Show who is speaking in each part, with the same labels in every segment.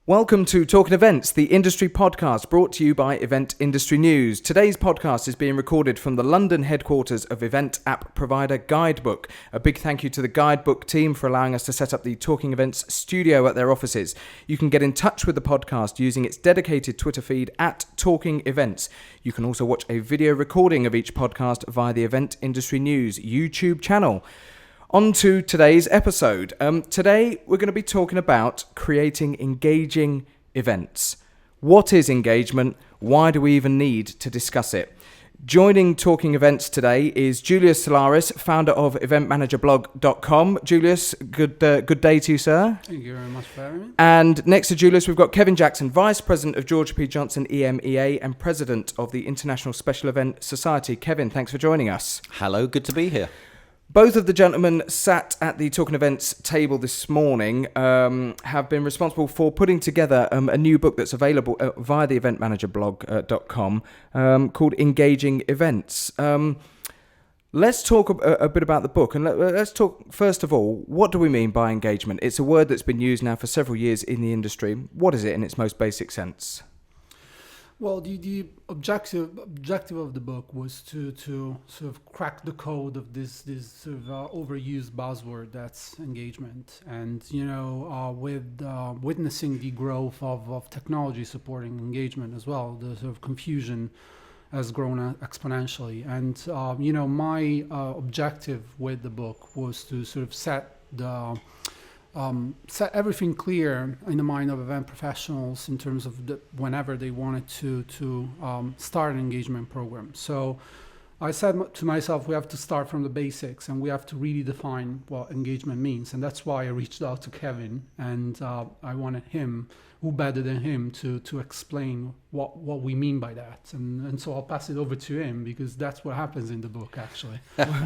Speaker 1: Welcome to Talking Events, the industry podcast brought to you by Event Industry News. Today's podcast is being recorded from the London headquarters of event app provider Guidebook. A big thank you to the Guidebook team for allowing us to set up the Talking Events studio at their offices. You can get in touch with the podcast using its dedicated Twitter feed at Talking Events. You can also watch a video recording of each podcast via the Event Industry News YouTube channel. On to today's episode. Today we're going to be talking about creating engaging events. What is engagement? Why do we even need to discuss it? Joining Talking Events today is Julius Solaris, founder of eventmanagerblog.com. Julius, good day to you, sir.
Speaker 2: Thank you very much for having me.
Speaker 1: And next to Julius, we've got Kevin Jackson, Vice President of George P. Johnson EMEA and President of the International Special Event Society. Kevin, thanks for joining us.
Speaker 3: Hello, good to be here.
Speaker 1: Both of the gentlemen sat at the Talking Events table this morning have been responsible for putting together a new book that's available via the eventmanagerblog.com called Engaging Events. Let's talk a bit about the book, and let's talk, first of all, what do we mean by engagement? It's a word that's been used now for several years in the industry. What is it in its most basic sense?
Speaker 2: Well, the objective of the book was to sort of crack the code of this sort of overused buzzword that's engagement, and with witnessing the growth of technology supporting engagement as well, the sort of confusion has grown exponentially. And my objective with the book was to sort of set everything clear in the mind of event professionals in terms of whenever they wanted to start an engagement program. So I said to myself, we have to start from the basics and we have to really define what engagement means. And that's why I reached out to Kevin, and I wanted him, who better than him, to explain what we mean by that. And so I'll pass it over to him, because that's what happens in the book, actually.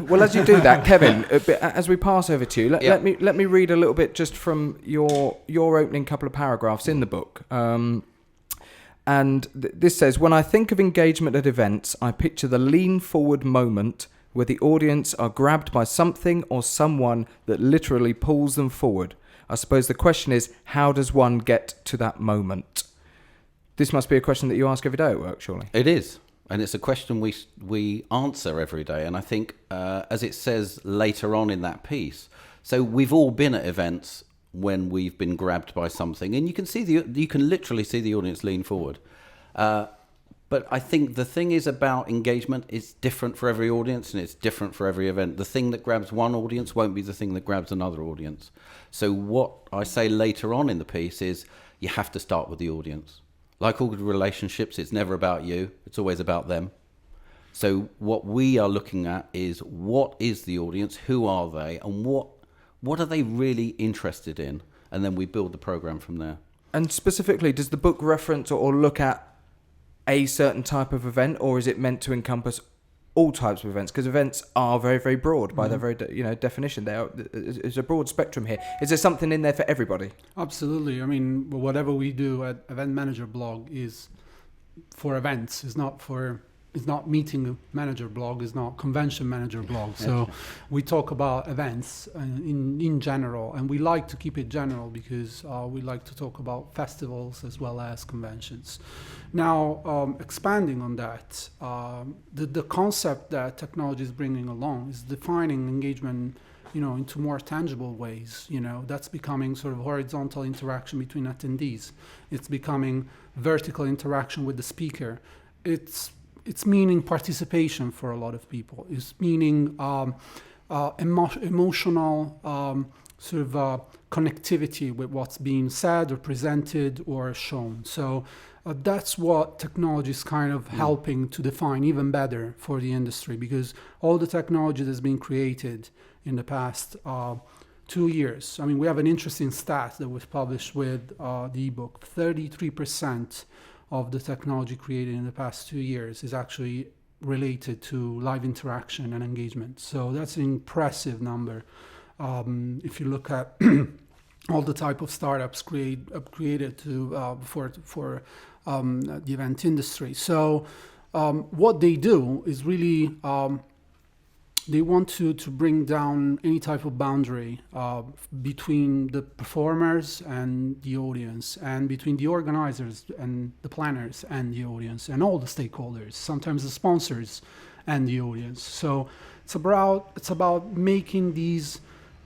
Speaker 1: Well, as you do that, Kevin, as we pass over to you, let me read a little bit just from your opening couple of paragraphs in the book. And this says, when I think of engagement at events, I picture the lean forward moment where the audience are grabbed by something or someone that literally pulls them forward. I suppose the question is, how does one get to that moment? This must be a question that you ask every day at work, surely.
Speaker 3: It is. And it's a question we answer every day. And I think, as it says later on in that piece, so we've all been at events when we've been grabbed by something, and you can literally see the audience lean forward. But I think the thing is about engagement, it's different for every audience and it's different for every event. The thing that grabs one audience won't be the thing that grabs another audience. So what I say later on in the piece is you have to start with the audience. Like all good relationships, it's never about you, it's always about them. So what we are looking at is, what is the audience, who are they, and what are they really interested in? And then we build the program from there.
Speaker 1: And specifically, does the book reference or look at a certain type of event, or is it meant to encompass all types of events? Because events are very, very broad by their very definition. There's a broad spectrum here. Is there something in there for everybody?
Speaker 2: Absolutely. I mean, whatever we do at Event Manager Blog is for events. It's not meeting manager blog, it's not convention manager blog. So we talk about events in general, and we like to keep it general because we like to talk about festivals as well as conventions. Now, expanding on that, the concept that technology is bringing along is defining engagement, into more tangible ways. That's becoming sort of horizontal interaction between attendees. It's becoming vertical interaction with the speaker. It's meaning participation for a lot of people. It's meaning emotional sort of connectivity with what's being said or presented or shown. So that's what technology is kind of helping to define even better for the industry, because all the technology that's been created in the past 2 years. I mean, we have an interesting stat that was published with the ebook. 33% of the technology created in the past 2 years is actually related to live interaction and engagement. So that's an impressive number. If you look at all the type of startups created for the event industry. So what they do is really they want to bring down any type of boundary between the performers and the audience, and between the organizers and the planners and the audience, and all the stakeholders, sometimes the sponsors and the audience. So it's about making these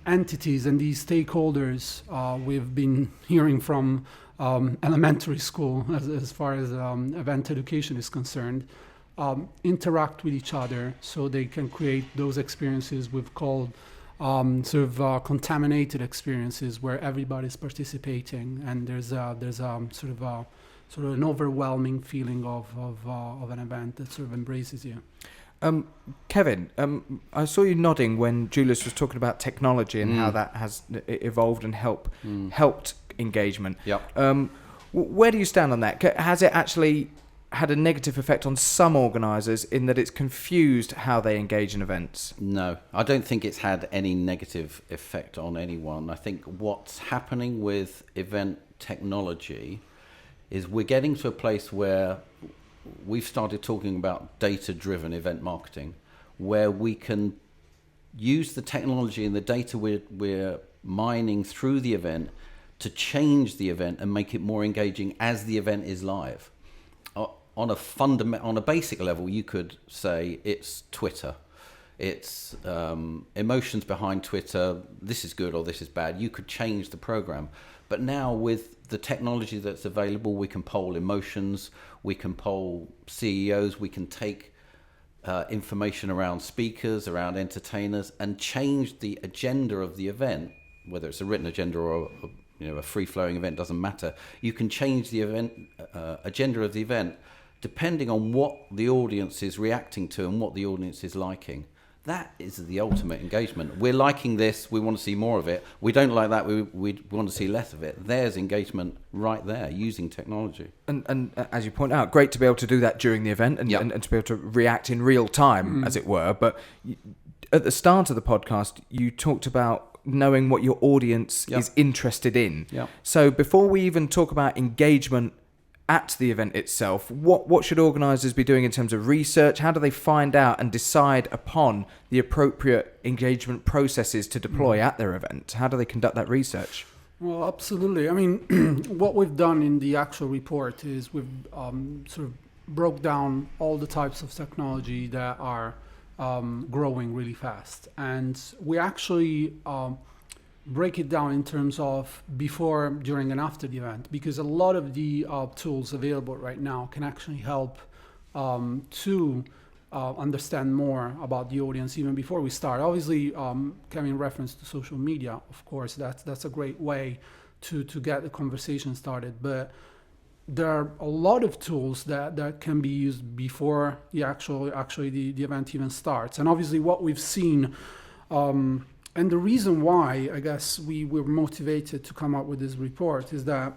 Speaker 2: entities and these stakeholders we've been hearing from elementary school as far as event education is concerned, interact with each other so they can create those experiences we've called contaminated experiences, where everybody's participating and there's sort of an overwhelming feeling of an event that sort of embraces you.
Speaker 1: Kevin, I saw you nodding when Julius was talking about technology and how that has evolved and helped engagement.
Speaker 3: Yep.
Speaker 1: Where do you stand on that? Has it actually had a negative effect on some organisers in that it's confused how they engage in events?
Speaker 3: No, I don't think it's had any negative effect on anyone. I think what's happening with event technology is we're getting to a place where we've started talking about data-driven event marketing, where we can use the technology and the data we're mining through the event to change the event and make it more engaging as the event is live. On a basic level, you could say it's Twitter. It's emotions behind Twitter. This is good or this is bad. You could change the program. But now with the technology that's available, we can poll emotions, we can poll CEOs, we can take information around speakers, around entertainers, and change the agenda of the event, whether it's a written agenda or a free-flowing event, doesn't matter. You can change the event agenda of the event depending on what the audience is reacting to and what the audience is liking. That is the ultimate engagement. We're liking this, we want to see more of it. We don't like that, we want to see less of it. There's engagement right there, using technology.
Speaker 1: And as you point out, great to be able to do that during the event and to be able to react in real time, as it were. But at the start of the podcast, you talked about knowing what your audience is interested in. Yep. So before we even talk about engagement at the event itself, what should organisers be doing in terms of research? How do they find out and decide upon the appropriate engagement processes to deploy at their event? How do they conduct that research?
Speaker 2: Well, absolutely. I mean, what we've done in the actual report is we've sort of broke down all the types of technology that are growing really fast. And we actually break it down in terms of before, during, and after the event, because a lot of the tools available right now can actually help to understand more about the audience even before we start. Obviously, Kevin referenced to social media, of course, that's a great way to get the conversation started. But there are a lot of tools that can be used before the event even starts. And obviously what we've seen, and the reason why, I guess, we were motivated to come up with this report is that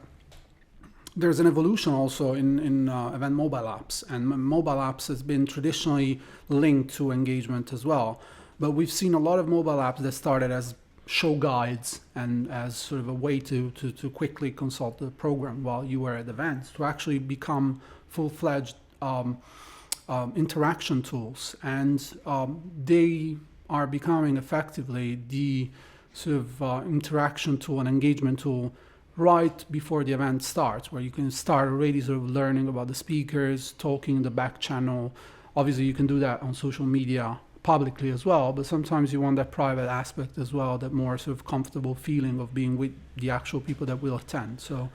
Speaker 2: there's an evolution also in event mobile apps. And mobile apps has been traditionally linked to engagement as well. But we've seen a lot of mobile apps that started as show guides and as sort of a way to quickly consult the program while you were at events, to actually become full-fledged interaction tools. And they are becoming effectively the sort of interaction tool and engagement tool right before the event starts, where you can start already sort of learning about the speakers, talking in the back channel. Obviously, you can do that on social media publicly as well, but sometimes you want that private aspect as well, that more sort of comfortable feeling of being with the actual people that will attend. So,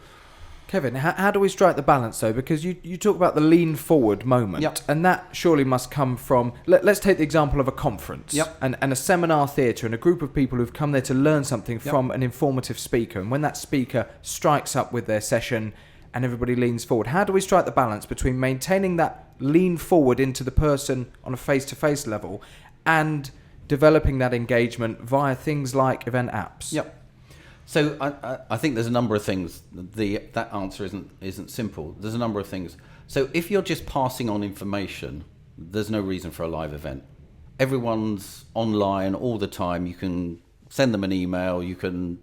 Speaker 1: Kevin, how do we strike the balance, though? Because you talk about the lean forward moment, and that surely must come from, let's take the example of a conference and a seminar theatre and a group of people who've come there to learn something from an informative speaker. And when that speaker strikes up with their session and everybody leans forward, how do we strike the balance between maintaining that lean forward into the person on a face-to-face level and developing that engagement via things like event apps?
Speaker 3: Yep. So I think there's a number of things. That answer isn't simple. There's a number of things. So if you're just passing on information, there's no reason for a live event. Everyone's online all the time. You can send them an email. You can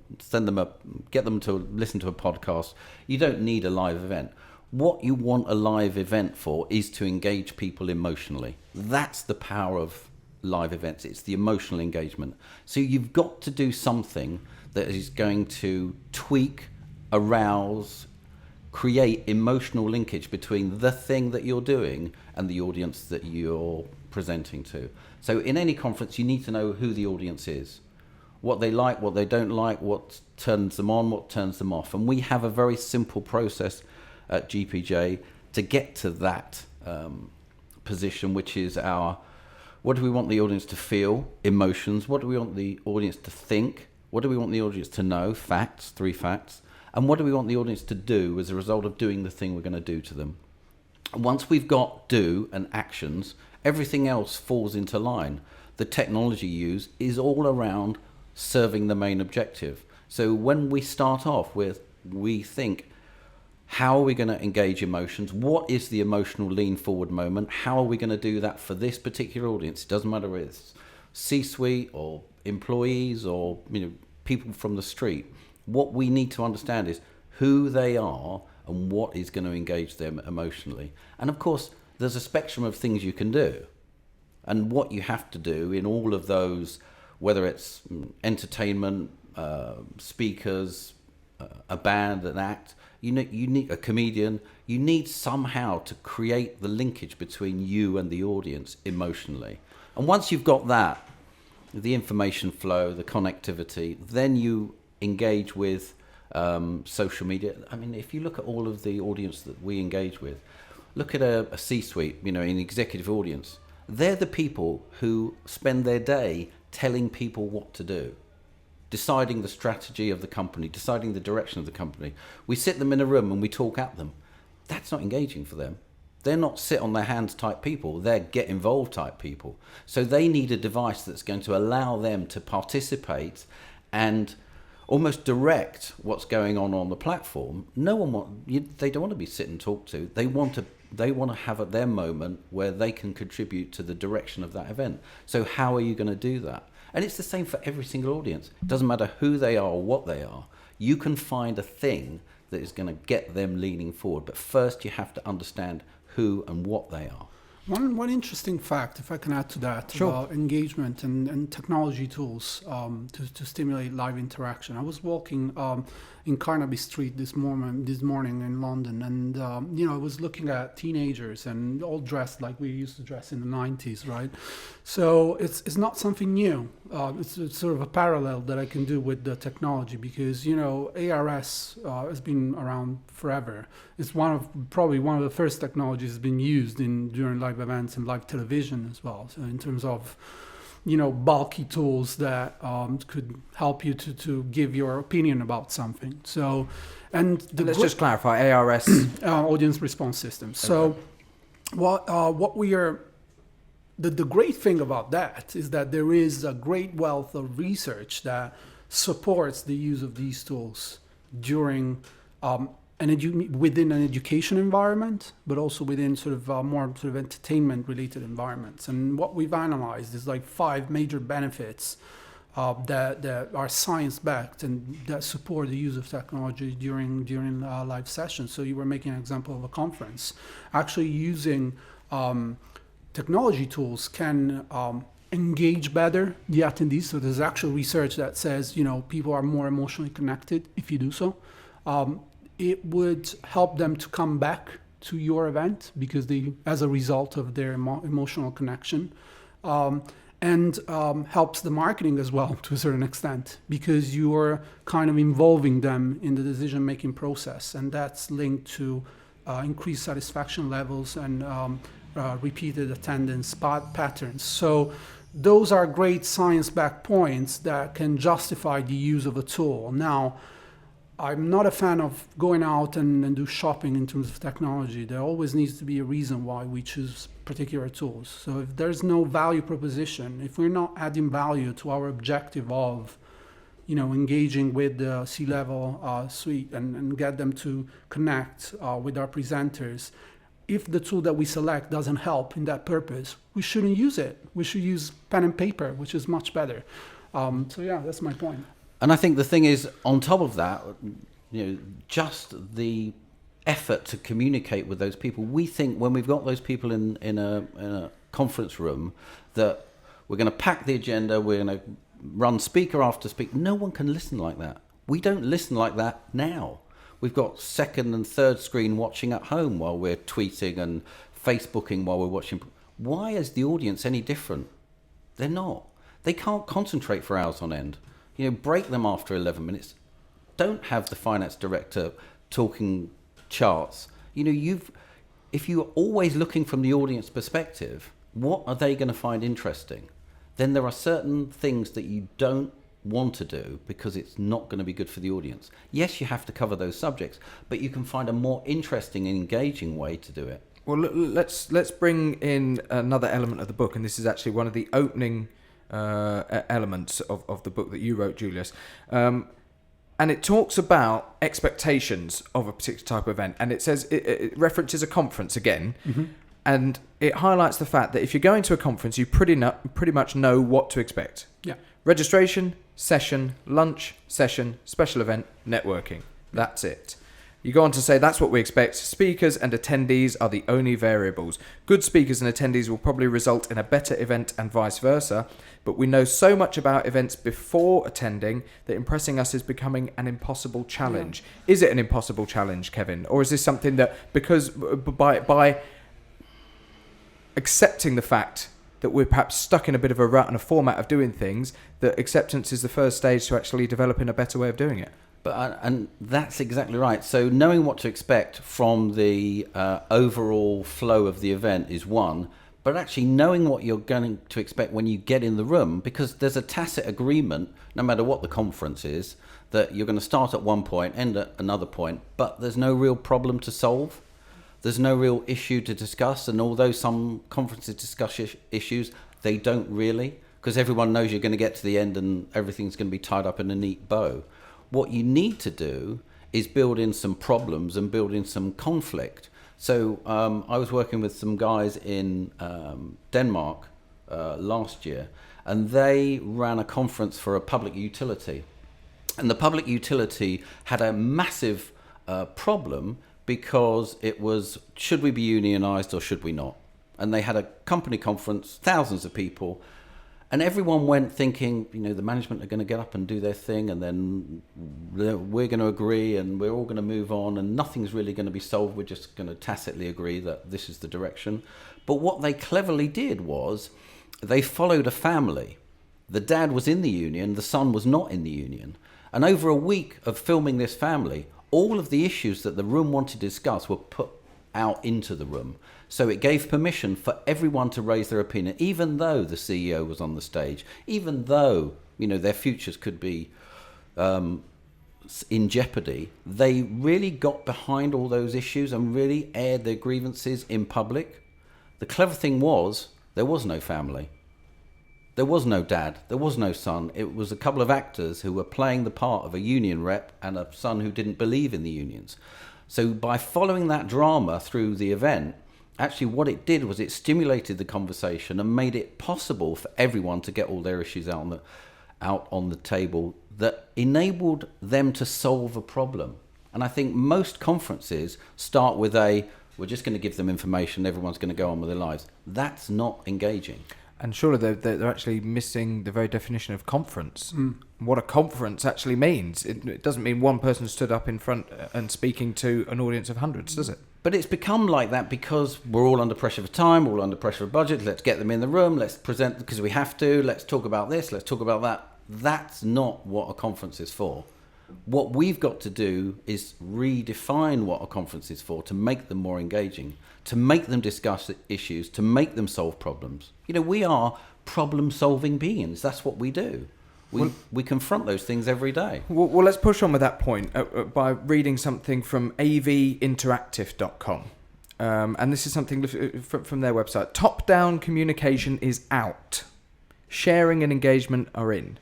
Speaker 3: get them to listen to a podcast. You don't need a live event. What you want a live event for is to engage people emotionally. That's the power of live events. It's the emotional engagement. So you've got to do something that is going to tweak, arouse, create emotional linkage between the thing that you're doing and the audience that you're presenting to. So in any conference, you need to know who the audience is, what they like, what they don't like, what turns them on, what turns them off. And we have a very simple process at GPJ to get to that position, which is what do we want the audience to feel, emotions, what do we want the audience to think, what do we want the audience to know, facts, 3 facts, and what do we want the audience to do as a result of doing the thing we're going to do to them. Once we've got do and actions, everything else falls into line. The technology used is all around serving the main objective. So when we start off with, we think, how are we going to engage emotions? What is the emotional lean forward moment? How are we going to do that for this particular audience? It doesn't matter if it's C-suite or employees or people from the street. What we need to understand is who they are and what is going to engage them emotionally. And of course, there's a spectrum of things you can do. And what you have to do in all of those, whether it's entertainment, speakers, a band, an act, you need a comedian, you need somehow to create the linkage between you and the audience emotionally. And once you've got that, the information flow, the connectivity, then you engage with social media. I mean, if you look at all of the audience that we engage with, look at a C-suite, an executive audience. They're the people who spend their day telling people what to do, deciding the strategy of the company, deciding the direction of the company. We sit them in a room and we talk at them. That's not engaging for them. They're not sit on their hands type people. They're get involved type people. So they need a device that's going to allow them to participate and almost direct what's going on the platform. They don't want to be sit and talk to. They want to have their moment where they can contribute to the direction of that event. So how are you going to do that? And it's the same for every single audience. It doesn't matter who they are or what they are. You can find a thing that is going to get them leaning forward. But first you have to understand who and what they are.
Speaker 2: One interesting fact, if I can add to that,
Speaker 1: Sure.
Speaker 2: about engagement and technology tools to stimulate live interaction. I was walking in Carnaby Street this morning in London, and I was looking at teenagers and all dressed like we used to dress in the 90s, right? So it's not something new. It's sort of a parallel that I can do with the technology because ARS has been around forever. It's probably one of the first technologies that's been used during live events and live television as well. So in terms of bulky tools that could help you to give your opinion about something. So, and
Speaker 1: Let's just clarify, ARS
Speaker 2: audience response system. So, what we are. The great thing about that is that there is a great wealth of research that supports the use of these tools during within an education environment, but also within more entertainment-related environments. And what we've analyzed is 5 major benefits that are science-backed and that support the use of technology during live sessions. So you were making an example of a conference. Actually using technology tools can engage better the attendees. So there's actual research that says, people are more emotionally connected if you do so. It would help them to come back to your event because as a result of their emotional connection, and helps the marketing as well to a certain extent because you're kind of involving them in the decision-making process, and that's linked to increased satisfaction levels and repeated attendance patterns. So those are great science-backed points that can justify the use of a tool. Now, I'm not a fan of going out and do shopping in terms of technology. There always needs to be a reason why we choose particular tools. So if there's no value proposition, if we're not adding value to our objective of, engaging with the C-level suite and get them to connect with our presenters, if the tool that we select doesn't help in that purpose, we shouldn't use it. We should use pen and paper, which is much better. That's my point.
Speaker 3: And I think the thing is, on top of that, just the effort to communicate with those people. We think when we've got those people in a conference room that we're going to pack the agenda, we're going to run speaker after speaker. No one can listen like that. We don't listen like that now. We've got second and third screen watching at home while we're tweeting and Facebooking while we're watching. Why is the audience any different? They're not. They can't concentrate for hours on end. Break them after 11 minutes. Don't have the finance director talking charts. If you're always looking from the audience perspective, what are they going to find interesting? Then there are certain things that you don't want to do because it's not going to be good for the audience. Yes, you have to cover those subjects, but you can find a more interesting and engaging way to do it.
Speaker 1: Well, let's bring in another element of the book, and this is actually one of the opening elements of the book that you wrote, Julius. And it talks about expectations of a particular type of event, and it says it references a conference again, and it highlights the fact that if you're going to a conference, you pretty much know what to expect.
Speaker 2: Yeah.
Speaker 1: Registration, session, lunch, session, special event, networking. That's it. You go on to say that's what we expect. Speakers and attendees are the only variables. Good speakers and attendees will probably result in a better event and vice versa. But we know so much about events before attending that impressing us is becoming an impossible challenge. Yeah. Is it an impossible challenge, Kevin? Or is this something that, because by accepting the fact that we're perhaps stuck in a bit of a rut and a format of doing things, that acceptance is the first stage to actually developing a better way of doing it?
Speaker 3: And that's exactly right. So knowing what to expect from the overall flow of the event is one, but actually knowing what you're going to expect when you get in the room, because there's a tacit agreement, no matter what the conference is, that you're going to start at one point, end at another point, but there's no real problem to solve. There's no real issue to discuss. And although some conferences discuss issues, they don't really, because everyone knows you're going to get to the end and everything's going to be tied up in a neat bow. What you need to do is build in some problems and build in some conflict. So I was working with some guys in Denmark last year, and they ran a conference for a public utility. And the public utility had a massive problem because it was, should we be unionized or should we not? And they had a company conference, thousands of people, and everyone went thinking, the management are going to get up and do their thing, and then we're going to agree, and we're all going to move on, and nothing's really going to be solved. We're just going to tacitly agree that this is the direction. But what they cleverly did was they followed a family. The dad was in the union, the son was not in the union. And over a week of filming this family, all of the issues that the room wanted to discuss were put out into the room. So it gave permission for everyone to raise their opinion, even though the CEO was on the stage, even though, their futures could be in jeopardy. They really got behind all those issues and really aired their grievances in public. The clever thing was, there was no family. There was no dad. There was no son. It was a couple of actors who were playing the part of a union rep and a son who didn't believe in the unions. So by following that drama through the event, actually what it did was it stimulated the conversation and made it possible for everyone to get all their issues out on the table, that enabled them to solve a problem. And I think most conferences start with we're just going to give them information, everyone's going to go on with their lives. That's not engaging.
Speaker 1: And surely they're actually missing the very definition of conference. What a conference actually means. It doesn't mean one person stood up in front and speaking to an audience of hundreds, does it?
Speaker 3: But it's become like that because we're all under pressure for time, we're all under pressure for budget. Let's get them in the room, let's present because we have to, let's talk about this, let's talk about that. That's not what a conference is for. What we've got to do is redefine what a conference is for to make them more engaging, to make them discuss issues, to make them solve problems. We are problem-solving beings. That's what we do. We confront those things every day.
Speaker 1: Well, let's push on with that point by reading something from avinteractive.com. And this is something from their website. Top-down communication is out. Sharing and engagement are in.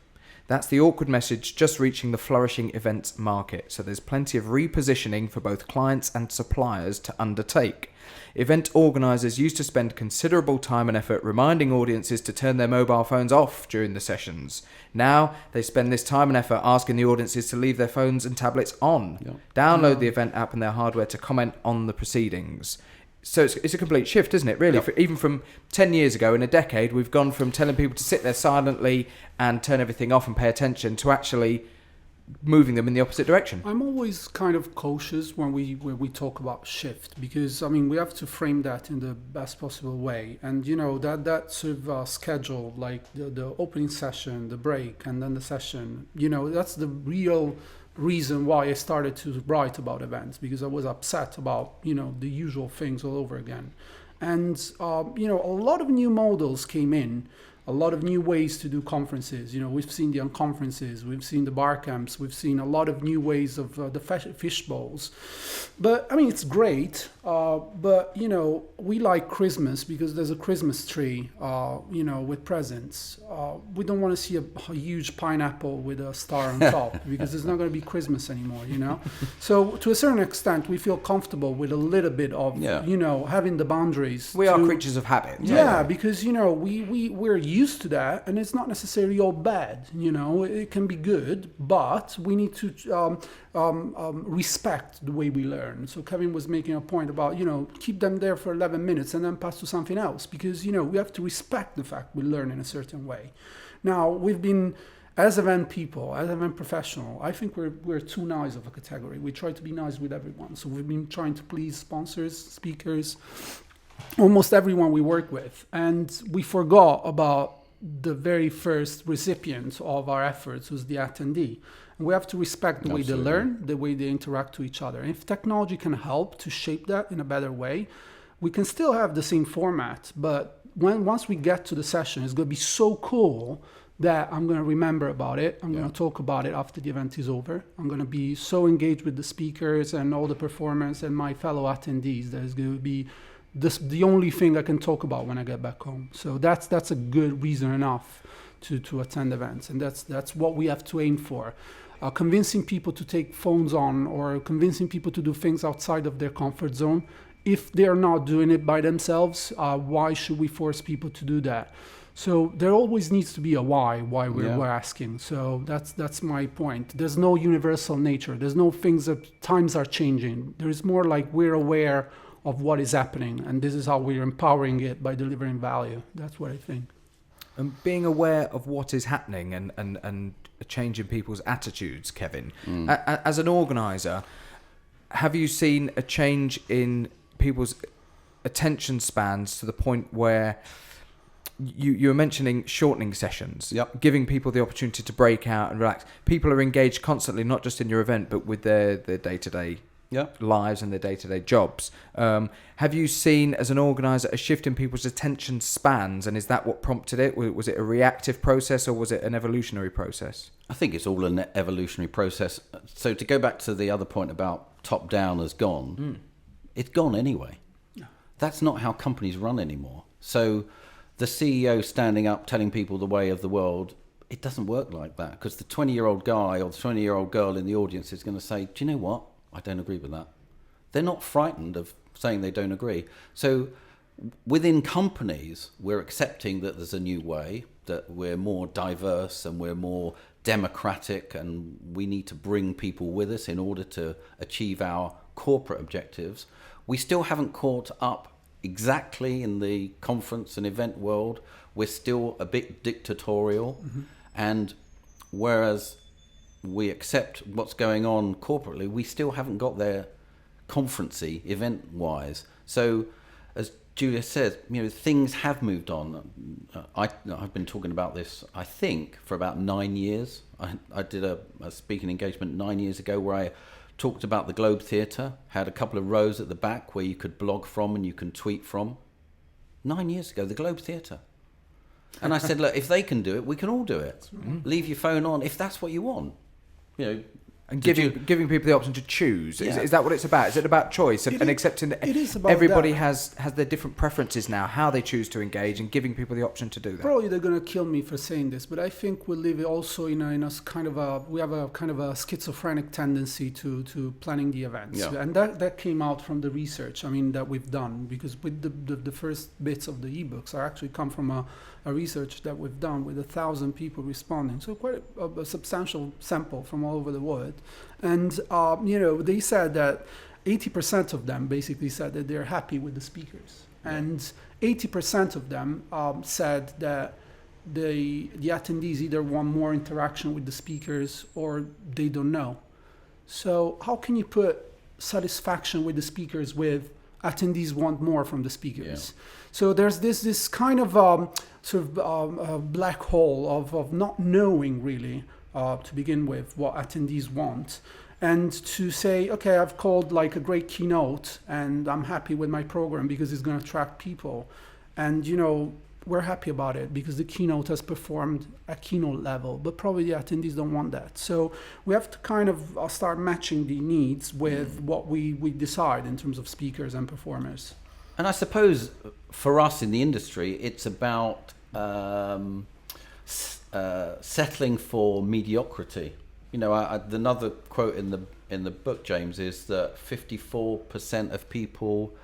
Speaker 1: That's the awkward message just reaching the flourishing events market. So there's plenty of repositioning for both clients and suppliers to undertake. Event organisers used to spend considerable time and effort reminding audiences to turn their mobile phones off during the sessions. Now they spend this time and effort asking the audiences to leave their phones and tablets on. Download the event app and their hardware to comment on the proceedings. So it's a complete shift, isn't it, really?
Speaker 3: Yep.
Speaker 1: Even from 10 years ago, in a decade, we've gone from telling people to sit there silently and turn everything off and pay attention to actually moving them in the opposite direction.
Speaker 2: I'm always kind of cautious when we talk about shift, because I mean we have to frame that in the best possible way, and that sort of schedule, like the opening session, the break, and then the session. That's the real reason why I started to write about events, because I was upset about the usual things all over again, and a lot of new models came in. A lot of new ways to do conferences. We've seen the unconferences, we've seen the bar camps, we've seen a lot of new ways of the fish bowls. But I mean, it's great. But we like Christmas because there's a Christmas tree, with presents. We don't want to see a huge pineapple with a star on top because it's not going to be Christmas anymore. So to a certain extent, we feel comfortable with a little bit of having the boundaries.
Speaker 1: We are creatures of habit.
Speaker 2: Yeah, because we're used to that, and it's not necessarily all bad. It can be good, but we need to respect the way we learn. So Kevin was making a point about keep them there for 11 minutes and then pass to something else, because we have to respect the fact we learn in a certain way. Now we've been, as event people, as event professional, I think we're too nice of a category. We try to be nice with everyone. So we've been trying to please sponsors, speakers, almost everyone we work with, and we forgot about the very first recipient of our efforts, was the attendee. And we have to respect the way they learn, the way they interact to each other. And if technology can help to shape that in a better way, we can still have the same format, but once we get to the session, it's going to be so cool that I'm going to remember about it. I'm going to talk about it after the event is over. I'm going to be so engaged with the speakers and all the performance and my fellow attendees that it's going to be the only thing I can talk about when I get back home. So that's a good reason enough to attend events, and that's what we have to aim for. Convincing people to take phones on, or convincing people to do things outside of their comfort zone. If they're not doing it by themselves, why should we force people to do that? So there always needs to be a why we're asking. So that's my point. There's no universal nature. There's no things that times are changing. There's more like we're aware of what is happening, and this is how we're empowering it by delivering value. That's what I think.
Speaker 1: And being aware of what is happening and a change in people's attitudes, Kevin. As an organizer, have you seen a change in people's attention spans to the point where you were mentioning shortening sessions, giving people the opportunity to break out and relax? People are engaged constantly, not just in your event, but with their day-to-day lives and their day-to-day jobs. Have you seen, as an organizer, a shift in people's attention spans, and is that what prompted it? Was it a reactive process, or was it an evolutionary process?
Speaker 3: I think it's all an evolutionary process. So to go back to the other point about top-down has gone, it's gone anyway. That's not how companies run anymore. So the CEO standing up telling people the way of the world, it doesn't work like that, because the 20-year-old guy or the 20-year-old girl in the audience is going to say, do you know what? I don't agree with that. They're not frightened of saying they don't agree. So within companies, we're accepting that there's a new way, that we're more diverse and we're more democratic, and we need to bring people with us in order to achieve our corporate objectives. We still haven't caught up exactly in the conference and event world. We're still a bit dictatorial. And whereas we accept what's going on corporately, we still haven't got there conferencey, event-wise. So, as Julius said, things have moved on. I've been talking about this, I think, for about 9 years. I did a speaking engagement 9 years ago where I talked about the Globe Theatre, had a couple of rows at the back where you could blog from and you can tweet from. 9 years ago, the Globe Theatre. And I said, look, if they can do it, we can all do it. Leave your phone on if that's what you want.
Speaker 1: And giving people the option to choose. Is that what it's about? Is it about choice and accepting that everybody has their different preferences now, how they choose to engage, and giving people the option to do that?
Speaker 2: Probably they're going to kill me for saying this, but I think we live also in a kind of we have a kind of a schizophrenic tendency to planning the events. And that came out from the research, that we've done, because with the first bits of the ebooks are actually come from a research that we've done with 1,000 people responding. So quite a substantial sample from all over the world. And, they said that 80% of them basically said that they're happy with the speakers. And 80% of them said that the attendees either want more interaction with the speakers or they don't know. So how can you put satisfaction with the speakers with attendees want more from the speakers?
Speaker 3: Yeah.
Speaker 2: So there's this kind of black hole of not knowing really to begin with what attendees want. And to say, okay, I've called like a great keynote and I'm happy with my program because it's going to attract people. And, we're happy about it because the keynote has performed at keynote level, but probably the attendees don't want that. So we have to kind of start matching the needs with what we decide in terms of speakers and performers.
Speaker 3: And I suppose for us in the industry, it's about settling for mediocrity. Another quote in the book, James, is that 54% of people.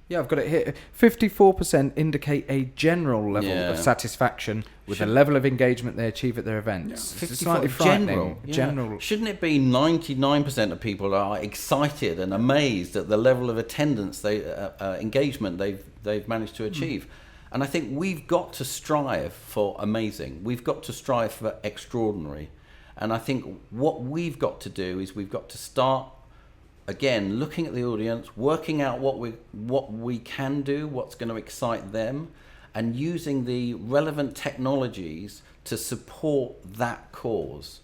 Speaker 1: Yeah, I've got it here. 54% indicate a general level of satisfaction with the level of engagement they achieve at their events.
Speaker 3: Yeah.
Speaker 1: It's slightly frightening.
Speaker 3: General. Shouldn't it be 99% of people are excited and amazed at the level of attendance, engagement they've managed to achieve? And I think we've got to strive for amazing. We've got to strive for extraordinary. And I think what we've got to do is we've got to start, again, looking at the audience, working out what we can do, what's going to excite them, and using the relevant technologies to support that cause.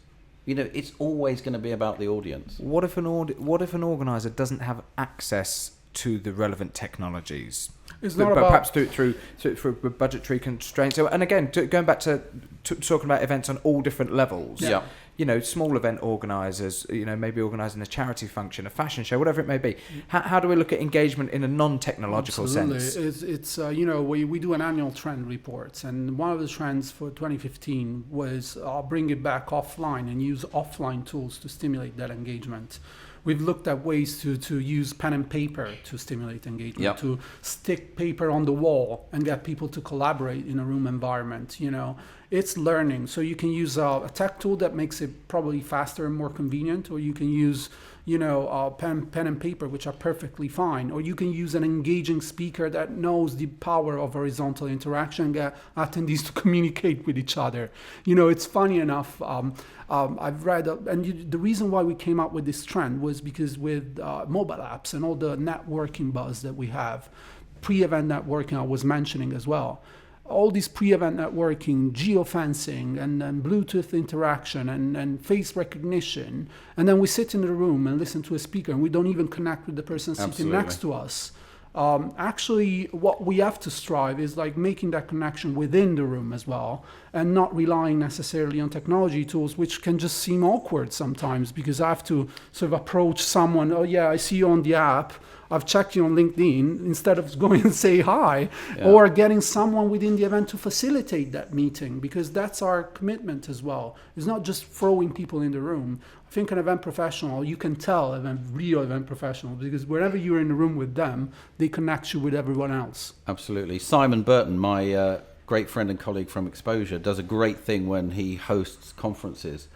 Speaker 3: It's always going to be about the audience.
Speaker 1: What if an organizer doesn't have access to the relevant technologies?
Speaker 2: It's not about
Speaker 1: perhaps through budgetary constraints. So, and again, going back to talking about events on all different levels.
Speaker 3: Yeah.
Speaker 1: Small event organisers, maybe organising a charity function, a fashion show, whatever it may be. How do we look at engagement in a non-technological sense?
Speaker 2: It's we do an annual trend report, and one of the trends for 2015 was bring it back offline and use offline tools to stimulate that engagement. We've looked at ways to use pen and paper to stimulate engagement, to stick paper on the wall and get people to collaborate in a room environment. It's learning. So you can use a tech tool that makes it probably faster and more convenient, or you can use pen and paper, which are perfectly fine, or you can use an engaging speaker that knows the power of horizontal interaction, get attendees to communicate with each other. It's funny enough, I've read, and the reason why we came up with this trend was because with mobile apps and all the networking buzz that we have, pre-event networking I was mentioning as well, all this pre-event networking, geofencing, and Bluetooth interaction, and face recognition, and then we sit in the room and listen to a speaker, and we don't even connect with the person sitting next to us. Actually, what we have to strive is like making that connection within the room as well, and not relying necessarily on technology tools, which can just seem awkward sometimes because I have to sort of approach someone. Oh yeah, I see you on the app. I've checked you on LinkedIn, instead of going and say hi, or getting someone within the event to facilitate that meeting, because that's our commitment as well. It's not just throwing people in the room. I think an event professional, you can tell a real event professional, because wherever you're in the room with them, they connect you with everyone else.
Speaker 3: Absolutely. Simon Burton, my great friend and colleague from Exposure, does a great thing when he hosts conferences.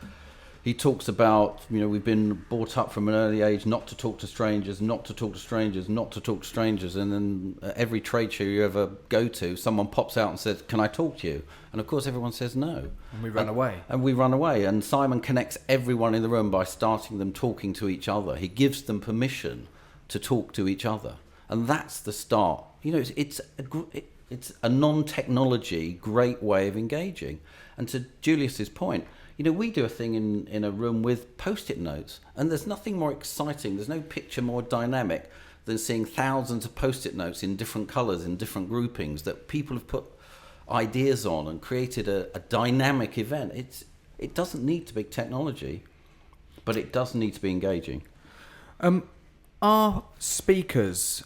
Speaker 3: He talks about, we've been brought up from an early age not to talk to strangers, not to talk to strangers, not to talk to strangers. And then at every trade show you ever go to, someone pops out and says, "Can I talk to you?" And of course everyone says no.
Speaker 1: And we run away. And
Speaker 3: Simon connects everyone in the room by starting them talking to each other. He gives them permission to talk to each other. And that's the start. It's a non-technology great way of engaging. And to Julius's point, we do a thing in a room with Post-it notes, and there's nothing more exciting, there's no picture more dynamic than seeing thousands of Post-it notes in different colours, in different groupings, that people have put ideas on and created a dynamic event. It doesn't need to be technology, but it does need to be engaging.
Speaker 1: Are speakers...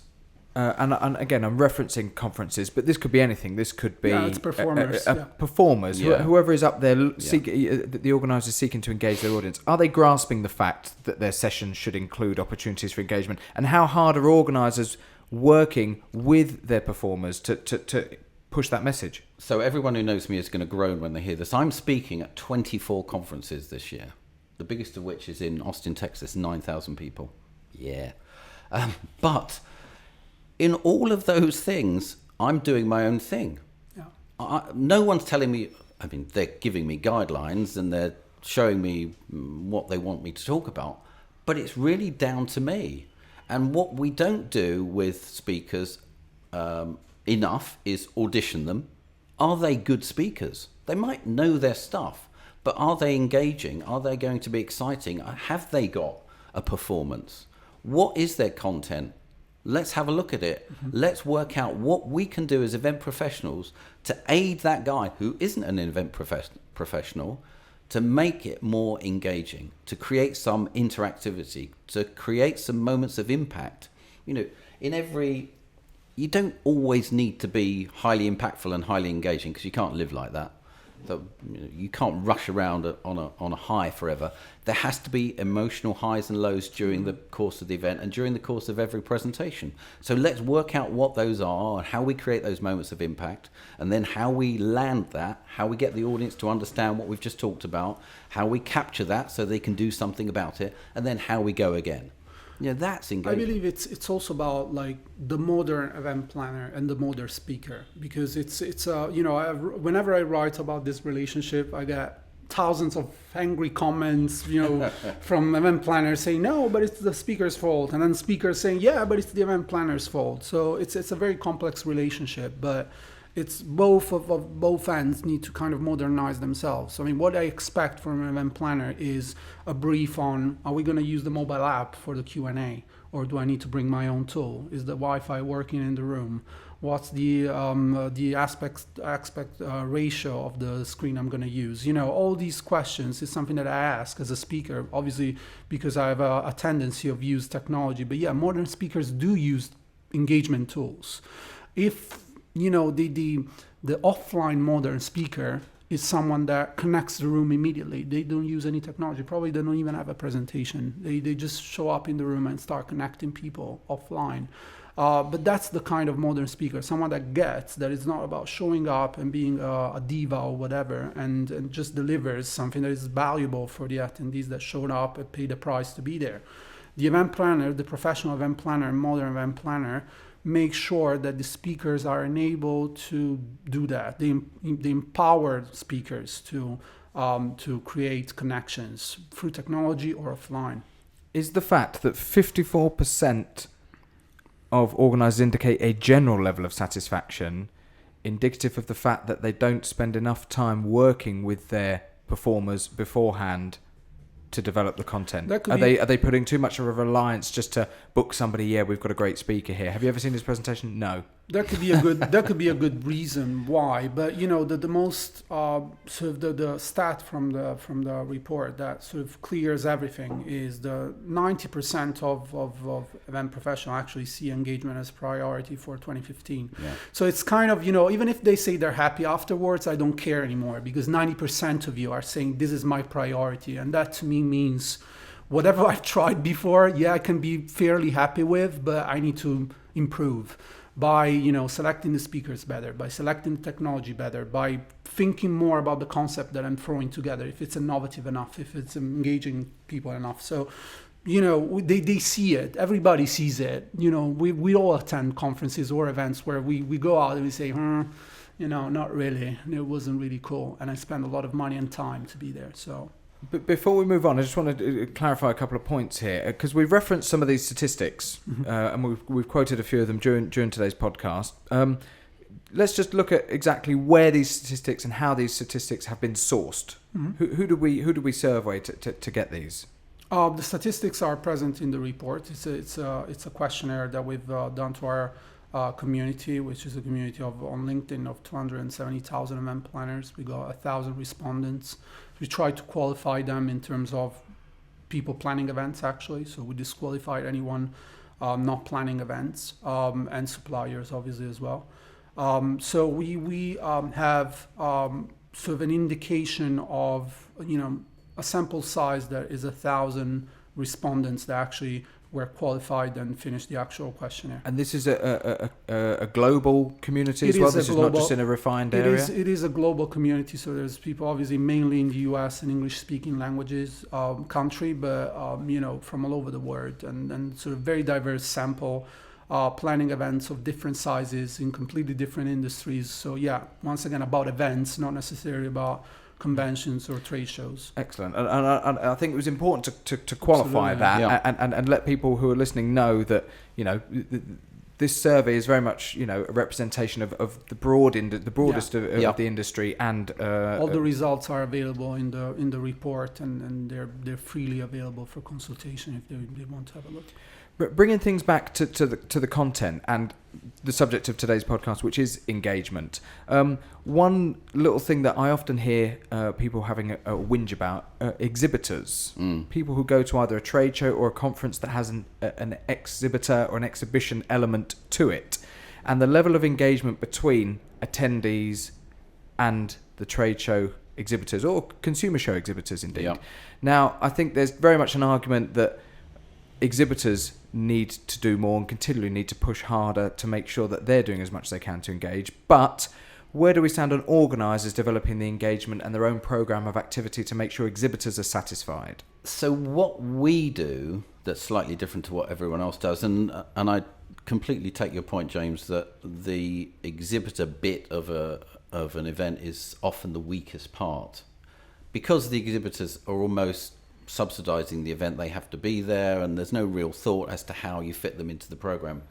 Speaker 1: and again, I'm referencing conferences, but this could be anything. This could be
Speaker 2: it's performers.
Speaker 1: Performers, whoever is up there, the organisers seeking to engage their audience. Are they grasping the fact that their sessions should include opportunities for engagement? And how hard are organisers working with their performers to push that message?
Speaker 3: So everyone who knows me is going to groan when they hear this. I'm speaking at 24 conferences this year, the biggest of which is in Austin, Texas, 9,000 people. Yeah. But in all of those things, I'm doing my own thing.
Speaker 2: Yeah.
Speaker 3: No one's telling me, I mean, they're giving me guidelines and they're showing me what they want me to talk about, but it's really down to me. And what we don't do with speakers enough is audition them. Are they good speakers? They might know their stuff, but are they engaging? Are they going to be exciting? Have they got a performance? What is their content? Let's have a look at it. Mm-hmm. Let's work out what we can do as event professionals to aid that guy who isn't an event professional to make it more engaging, to create some interactivity, to create some moments of impact. You know, you don't always need to be highly impactful and highly engaging, because you can't live like that. You can't rush around on a high forever. There has to be emotional highs and lows during the course of the event and during the course of every presentation. So let's work out what those are and how we create those moments of impact, and then how we land that, how we get the audience to understand what we've just talked about, how we capture that so they can do something about it, and then how we go again. Yeah, that's engaging.
Speaker 2: I believe it's also about like the modern event planner and the modern speaker, because it's whenever I write about this relationship, I get thousands of angry comments, from event planners saying no, but it's the speaker's fault, and then speakers saying yeah, but it's the event planner's fault. So it's a very complex relationship, but it's both ends need to kind of modernize themselves. So, I mean, what I expect from an event planner is a brief on, are we going to use the mobile app for the Q&A, or do I need to bring my own tool? Is the Wi-Fi working in the room? What's the aspect ratio of the screen I'm going to use? All these questions is something that I ask as a speaker, obviously because I have a tendency of use technology. But yeah, modern speakers do use engagement tools. If the offline modern speaker is someone that connects the room immediately. They don't use any technology. Probably they don't even have a presentation. They just show up in the room and start connecting people offline. But that's the kind of modern speaker, someone that gets that it's not about showing up and being a diva or whatever, and just delivers something that is valuable for the attendees that showed up and paid the price to be there. The event planner, the professional event planner, modern event planner, make sure that the speakers are enabled to do that. They empower speakers to create connections through technology or offline.
Speaker 1: Is the fact that 54% of organisers indicate a general level of satisfaction indicative of the fact that they don't spend enough time working with their performers beforehand to develop the content? Are they putting too much of a reliance just to book somebody? Yeah, we've got a great speaker here. Have you ever seen his presentation? No.
Speaker 2: That could be a good reason why. But the most sort of the stat from the report that sort of clears everything is the 90% of event professionals actually see engagement as priority for 2015.
Speaker 3: Yeah.
Speaker 2: So it's kind of even if they say they're happy afterwards, I don't care anymore, because 90% of you are saying this is my priority, and that to me means whatever I've tried before, I can be fairly happy with, but I need to improve by selecting the speakers better, by selecting the technology better, by thinking more about the concept that I'm throwing together, if it's innovative enough, if it's engaging people enough. So they see it, everybody sees it. We all attend conferences or events where we go out and we say not really, it wasn't really cool, and I spend a lot of money and time to be there. So
Speaker 1: but before we move on, I just want to clarify a couple of points here, because we've referenced some of these statistics, and we've quoted a few of them during today's podcast. Let's just look at exactly where these statistics and how these statistics have been sourced. Mm-hmm. Who do we survey to get these?
Speaker 2: The statistics are present in the report. It's a questionnaire that we've done to our community, which is a community on LinkedIn of 270,000 event planners. We got 1,000 respondents. We try to qualify them in terms of people planning events, actually. So we disqualified anyone not planning events, and suppliers, obviously, as well. So we have sort of an indication of, a sample size that is 1,000 respondents that actually were qualified and finished the actual questionnaire.
Speaker 1: And this is a global community
Speaker 2: It
Speaker 1: as well?
Speaker 2: is a
Speaker 1: This is not just in a refined area?
Speaker 2: It is a global community, so there's people obviously mainly in the US and English-speaking languages country, but from all over the world, and sort of very diverse sample, planning events of different sizes in completely different industries. So yeah, once again, about events, not necessarily about conventions or trade shows.
Speaker 1: Excellent. And I think it was important to qualify
Speaker 2: Absolutely.
Speaker 1: that and let people who are listening know that, this survey is very much, a representation of the broadest of the industry, and
Speaker 2: all the results are available in the report, and they're freely available for consultation if they want to have a look.
Speaker 1: Bringing things back to the content and the subject of today's podcast, which is engagement. One little thing that I often hear people having a whinge about, exhibitors. People who go to either a trade show or a conference that has an exhibitor or an exhibition element to it. And the level of engagement between attendees and the trade show exhibitors, or consumer show exhibitors indeed.
Speaker 3: Yeah.
Speaker 1: Now, I think there's very much an argument that exhibitors need to do more and continually need to push harder to make sure that they're doing as much as they can to engage. But where do we stand on organisers developing the engagement and their own programme of activity to make sure exhibitors are satisfied?
Speaker 3: So what we do that's slightly different to what everyone else does, and I completely take your point, James, that the exhibitor bit of an event is often the weakest part. Because the exhibitors are almost subsidizing the event, they have to be there, and there's no real thought as to how you fit them into the program.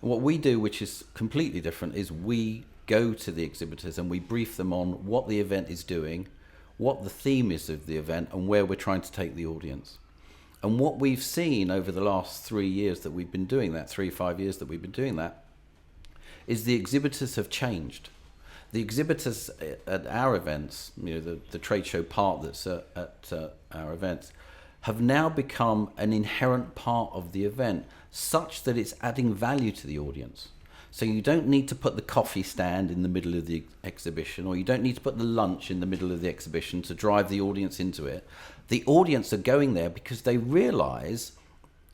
Speaker 3: And what we do, which is completely different, is we go to the exhibitors and we brief them on what the event is doing, what the theme is of the event, and where we're trying to take the audience. And what we've seen over the last 3 years that we've been doing that, 5 years that we've been doing that, is the exhibitors have changed. The exhibitors at our events, the trade show part that's at our events, have now become an inherent part of the event, such that it's adding value to the audience. So you don't need to put the coffee stand in the middle of the exhibition, or you don't need to put the lunch in the middle of the exhibition to drive the audience into it. The audience are going there because they realise,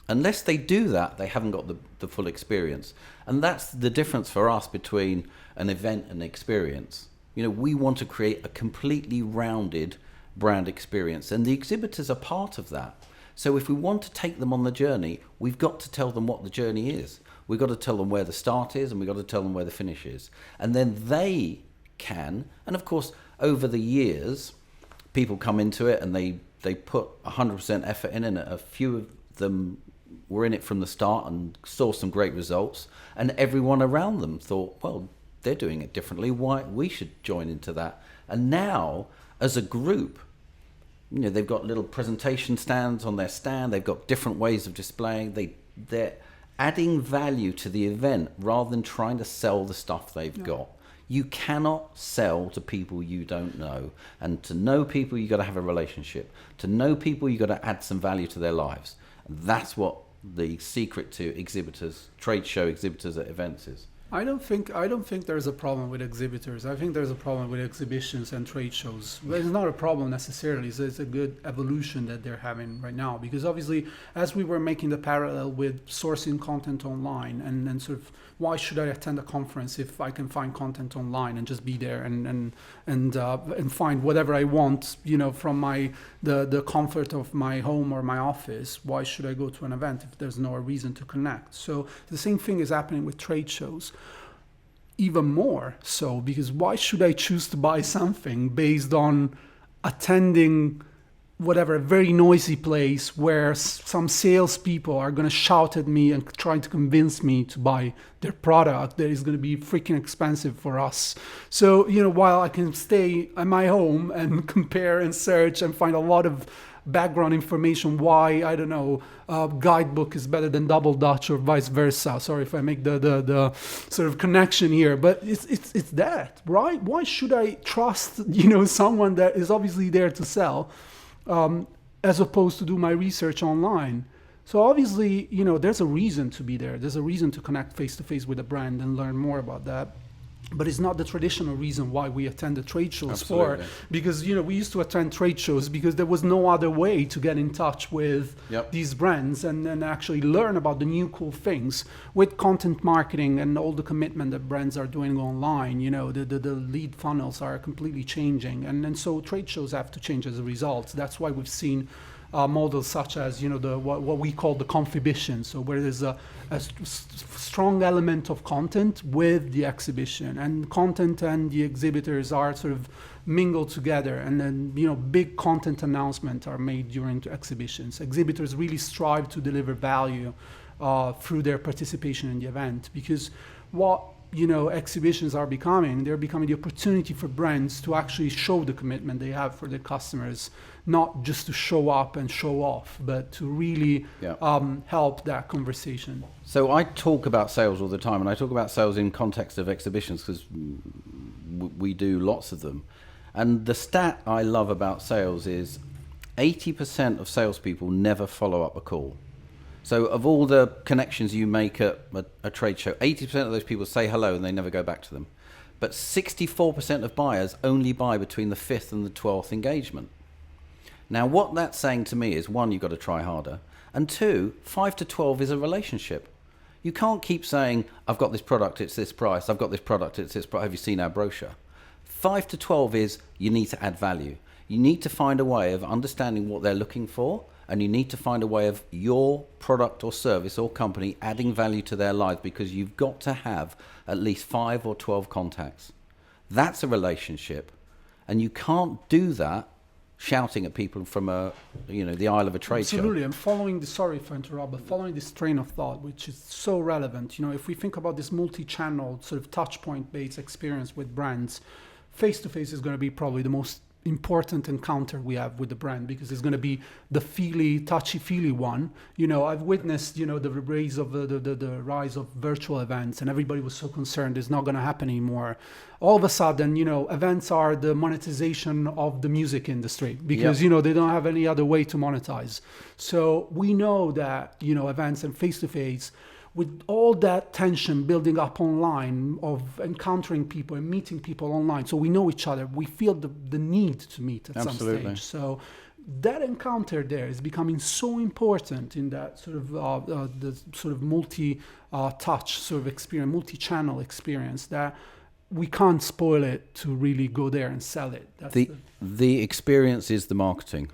Speaker 3: unless they do that, they haven't got the full experience. And that's the difference for us between an event and experience. We want to create a completely rounded brand experience, and the exhibitors are part of that. So if we want to take them on the journey, we've got to tell them what the journey is. We've got to tell them where the start is, and we've got to tell them where the finish is. And then they can, and of course, over the years, people come into it and they put 100% effort in, and a few of them were in it from the start and saw some great results, and everyone around them thought, well, they're doing it differently, why we should join into that. And now, as a group, they've got little presentation stands on their stand, they've got different ways of displaying, they're adding value to the event rather than trying to sell the stuff they've got. You cannot sell to people you don't know, and to know people you've got to have a relationship. To know people you've got to add some value to their lives. That's what the secret to exhibitors, trade show exhibitors at events is.
Speaker 2: I don't think there's a problem with exhibitors. I think there's a problem with exhibitions and trade shows. But it's not a problem necessarily. It's a good evolution that they're having right now, because obviously, as we were making the parallel with sourcing content online, and sort of why should I attend a conference if I can find content online and just be there and find whatever I want, from the comfort of my home or my office. Why should I go to an event if there's no reason to connect? So the same thing is happening with trade shows. Even more so, because why should I choose to buy something based on attending whatever, a very noisy place where some salespeople are going to shout at me and trying to convince me to buy their product that is going to be freaking expensive for us. So, while I can stay at my home and compare and search and find a lot of background information why, I don't know, Guidebook is better than Double Dutch or vice versa. Sorry if I make the sort of connection here, but it's that, right? Why should I trust, someone that is obviously there to sell, as opposed to do my research online? So obviously, there's a reason to be there. There's a reason to connect face-to-face with a brand and learn more about that. but it's not the traditional reason why we attend the trade shows
Speaker 3: Absolutely.
Speaker 2: because we used to attend trade shows because there was no other way to get in touch with these brands and actually learn about the new cool things. With content marketing and all the commitment that brands are doing online, the lead funnels are completely changing, and so trade shows have to change as a result. That's why we've seen models such as what we call the confibition, so where there's a strong element of content with the exhibition, and content and the exhibitors are sort of mingled together, and then big content announcements are made during exhibitions. Exhibitors really strive to deliver value through their participation in the event, because what exhibitions are becoming, they're becoming the opportunity for brands to actually show the commitment they have for their customers, not just to show up and show off, but to really help that conversation.
Speaker 3: So I talk about sales all the time, and I talk about sales in context of exhibitions because we do lots of them. And the stat I love about sales is 80% of salespeople never follow up a call. So of all the connections you make at a trade show, 80% of those people say hello and they never go back to them. But 64% of buyers only buy between the 5th and the 12th engagement. Now, what that's saying to me is, one, you've got to try harder. And two, 5 to 12 is a relationship. You can't keep saying, I've got this product, it's this price. I've got this product, it's this price. Have you seen our brochure? 5 to 12 is you need to add value. You need to find a way of understanding what they're looking for, and you need to find a way of your product or service or company adding value to their lives, because you've got to have at least 5 or 12 contacts. That's a relationship, and you can't do that shouting at people from the aisle of a trade show.
Speaker 2: Absolutely. I'm following sorry if I interrupt, but following this train of thought, which is so relevant. If we think about this multi-channel sort of touch point based experience with brands, face-to-face is going to be probably the most important encounter we have with the brand, because it's going to be the touchy-feely one. I've witnessed the rise of the rise of virtual events, and everybody was so concerned it's not going to happen anymore. All of a sudden, events are the monetization of the music industry, because they don't have any other way to monetize. So we know that events and face-to-face, with all that tension building up online of encountering people and meeting people online, so we know each other, we feel the need to meet at some stage. So that encounter there is becoming so important in that sort of the sort of multi-touch sort of experience, multi-channel experience, that we can't spoil it to really go there and sell it.
Speaker 3: The experience is the marketing.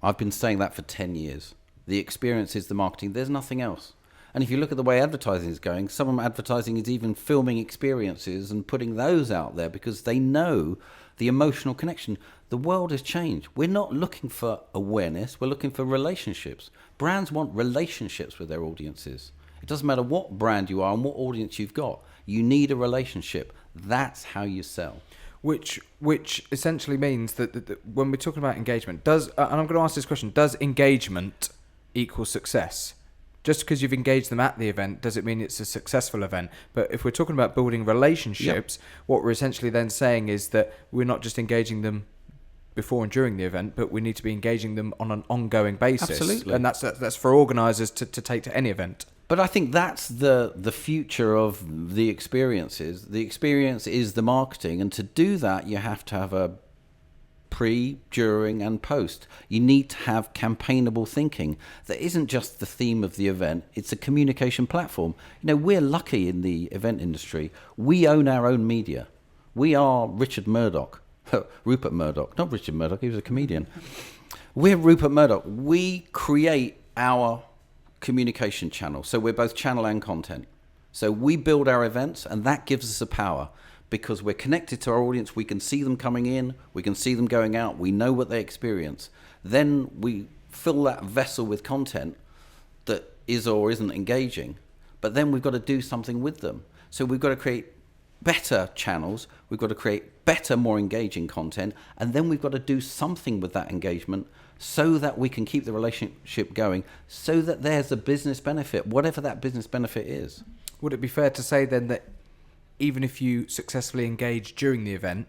Speaker 3: I've been saying that for 10 years. The experience is the marketing. There's nothing else. And if you look at the way advertising is going, some advertising is even filming experiences and putting those out there because they know the emotional connection. The world has changed. We're not looking for awareness. We're looking for relationships. Brands want relationships with their audiences. It doesn't matter what brand you are and what audience you've got. You need a relationship. That's how you sell.
Speaker 1: Which essentially means that when we're talking about engagement, and I'm going to ask this question, does engagement equal success? Just because you've engaged them at the event doesn't mean it's a successful event. But if we're talking about building relationships, what we're essentially then saying is that we're not just engaging them before and during the event, but we need to be engaging them on an ongoing basis.
Speaker 3: Absolutely.
Speaker 1: And that's for organisers to take to any event.
Speaker 3: But I think that's the future of the experiences. The experience is the marketing. And to do that, you have to have a pre, during and post. You need to have campaignable thinking. That isn't just the theme of the event, it's a communication platform. We're lucky in the event industry. We own our own media. We are Rupert Murdoch, not Richard Murdoch, he was a comedian. We're Rupert Murdoch. We create our communication channel. So we're both channel and content. So we build our events, and that gives us a power. Because we're connected to our audience, we can see them coming in, we can see them going out, we know what they experience. Then we fill that vessel with content that is or isn't engaging, but then we've got to do something with them. So we've got to create better channels, we've got to create better, more engaging content, and then we've got to do something with that engagement so that we can keep the relationship going, so that there's a business benefit, whatever that business benefit is.
Speaker 1: Would it be fair to say then that even if you successfully engage during the event,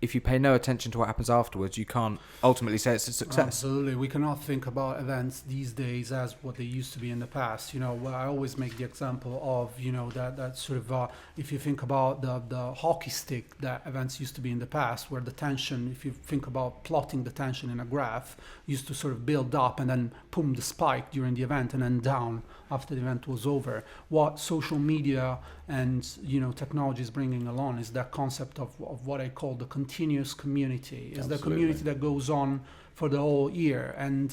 Speaker 1: if you pay no attention to what happens afterwards, you can't ultimately say it's a success.
Speaker 2: Absolutely. We cannot think about events these days as what they used to be in the past. I always make the example of, that sort of, if you think about the hockey stick that events used to be in the past, where the tension, if you think about plotting the tension in a graph, used to sort of build up and then boom, the spike during the event and then down after the event was over. What social media and technology is bringing along is that concept of what I call the continuous community. Is the community that goes on for the whole year, and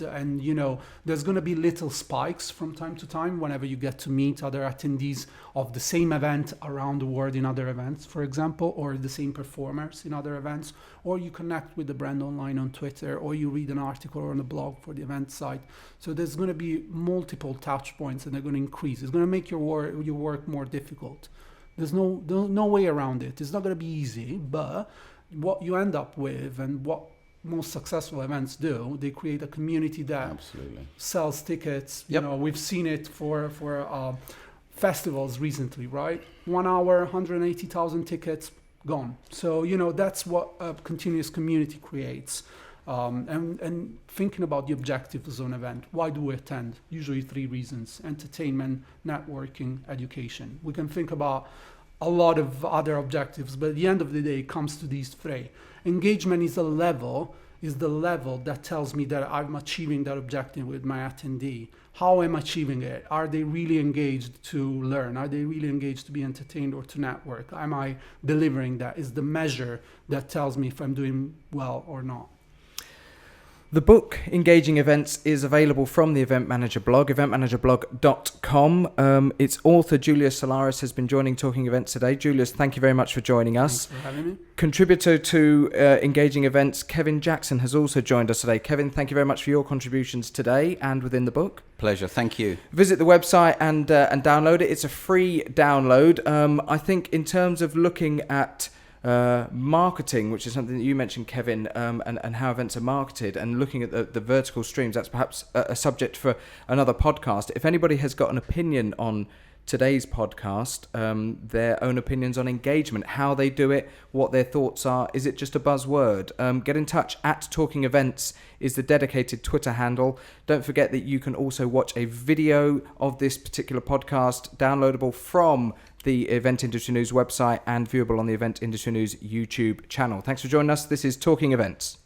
Speaker 2: there's going to be little spikes from time to time whenever you get to meet other attendees of the same event around the world in other events, for example, or the same performers in other events, or you connect with the brand online on Twitter, or you read an article or on a blog for the event site. So there's going to be multiple touch points, and they're going to increase. It's going to make your work more difficult. There's no way around it. It's not going to be easy, but what you end up with, and what most successful events do, they create a community that sells tickets. We've seen it for festivals recently, right? 1 hour, 180,000 tickets gone. So that's what a continuous community creates. And thinking about the objectives of an event, why do we attend? Usually 3 reasons: entertainment, networking, education. We can think about a lot of other objectives, but at the end of the day, it comes to these 3. Engagement is the level that tells me that I'm achieving that objective with my attendee. How am I achieving it? Are they really engaged to learn? Are they really engaged to be entertained or to network? Am I delivering that? Is the measure that tells me if I'm doing well or not.
Speaker 1: The book, Engaging Events, is available from the Event Manager blog, eventmanagerblog.com. Its author, Julius Solaris, has been joining Talking Events today. Julius, thank you very much for joining us.
Speaker 2: Thanks for having me.
Speaker 1: Contributor to Engaging Events, Kevin Jackson, has also joined us today. Kevin, thank you very much for your contributions today and within the book.
Speaker 3: Pleasure, thank you.
Speaker 1: Visit the website and download it. It's a free download. I think in terms of looking at marketing, which is something that you mentioned, Kevin, and how events are marketed, and looking at the vertical streams, that's perhaps a subject for another podcast. If anybody has got an opinion on today's podcast, their own opinions on engagement, how they do it, what their thoughts are, is it just a buzzword? Get in touch at Talking Events is the dedicated Twitter handle. Don't forget that you can also watch a video of this particular podcast downloadable from the Event Industry News website and viewable on the Event Industry News YouTube channel. Thanks for joining us. This is Talking Events.